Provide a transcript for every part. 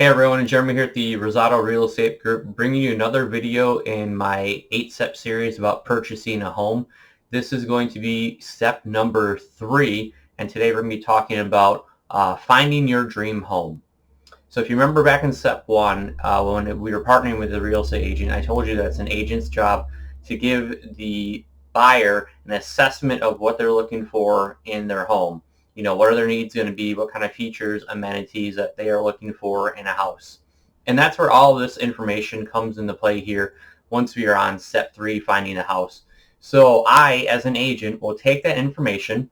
Hey everyone, Jeremy here at the Rosado Real Estate Group, bringing you another video in my 8-step series about purchasing a home. This is going to be step number 3, and today we're going to be talking about finding your dream home. So if you remember back in step 1, when we were partnering with the real estate agent, I told you that it's an agent's job to give the buyer an assessment of what they're looking for in their home. You know, what are their needs going to be, what kind of features, amenities that they are looking for in a house. And that's where all of this information comes into play here once we are on step 3, finding a house. So I, as an agent, will take that information.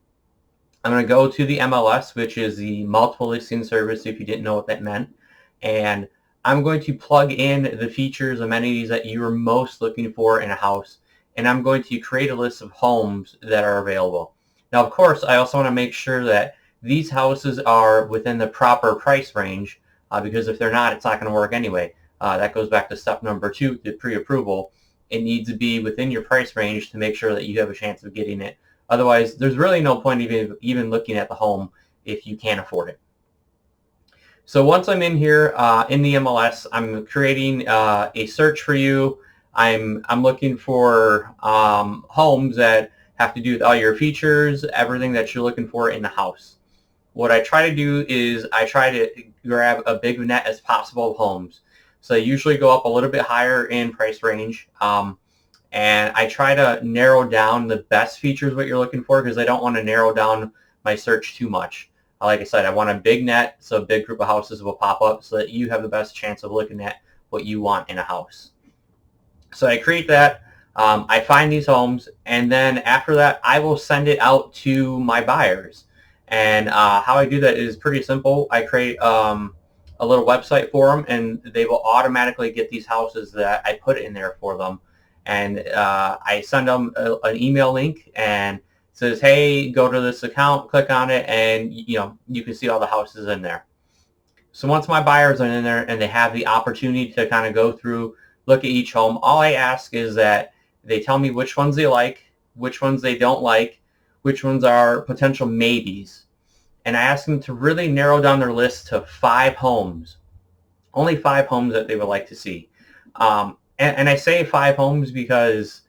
I'm going to go to the MLS, which is the multiple listing service, if you didn't know what that meant. And I'm going to plug in the features, amenities that you are most looking for in a house. And I'm going to create a list of homes that are available. Now, of course, I also want to make sure that these houses are within the proper price range, because if they're not, it's not going to work anyway. That goes back to step number 2, the pre-approval. It needs to be within your price range to make sure that you have a chance of getting it. Otherwise, there's really no point even looking at the home if you can't afford it. So once I'm in here in the MLS, I'm creating a search for you. I'm looking for homes that have to do with all your features, everything that you're looking for in the house. What I try to do is I try to grab a big net as possible of homes. So I usually go up a little bit higher in price range, and I try to narrow down the best features what you're looking for, because I don't want to narrow down my search too much. Like I said, I want a big net so a big group of houses will pop up so that you have the best chance of looking at what you want in a house. So I create that. I find these homes, and then after that, I will send it out to my buyers. And how I do that is pretty simple. I create a little website for them, and they will automatically get these houses that I put in there for them. And I send them an email link, and it says, hey, go to this account, click on it, and you can see all the houses in there. So once my buyers are in there and they have the opportunity to kind of go through, look at each home, all I ask is that they tell me which ones they like, which ones they don't like, which ones are potential maybes. And I ask them to really narrow down their list to 5 homes. Only 5 homes that they would like to see. And I say 5 homes because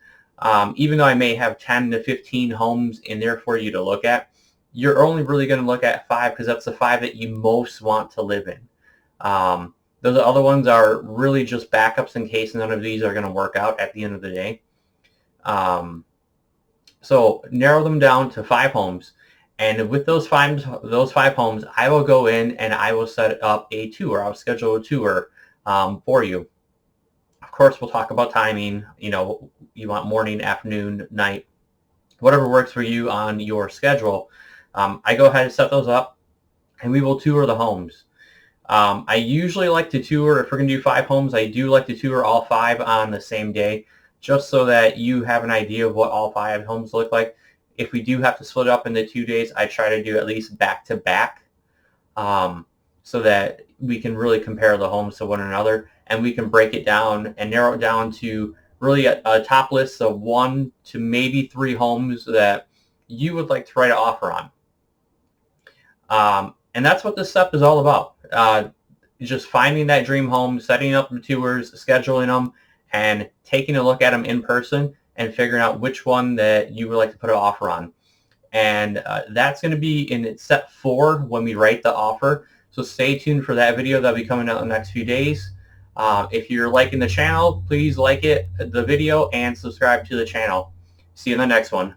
even though I may have 10 to 15 homes in there for you to look at, you're only really going to look at 5 because that's the 5 that you most want to live in. Those other ones are really just backups in case none of these are going to work out at the end of the day. So narrow them down to 5 homes, and with those five homes, I will go in and I will set up a tour. I'll schedule a tour for you. Of course, we'll talk about timing. You want morning, afternoon, night, whatever works for you on your schedule. I go ahead and set those up, and we will tour the homes. I usually like to tour, if we're going to do 5 homes, I do like to tour all 5 on the same day, just so that you have an idea of what all 5 homes look like. If we do have to split up into 2 days, I try to do at least back-to-back, so that we can really compare the homes to one another, and we can break it down and narrow it down to really a top list of 1 to maybe 3 homes that you would like to write an offer on. And that's what this step is all about. Just finding that dream home, setting up the tours, scheduling them, and taking a look at them in person and figuring out which one that you would like to put an offer on. And that's going to be in step 4 when we write the offer. So stay tuned for that video. That'll be coming out in the next few days. If you're liking the channel, please like the video and subscribe to the channel. See you in the next one.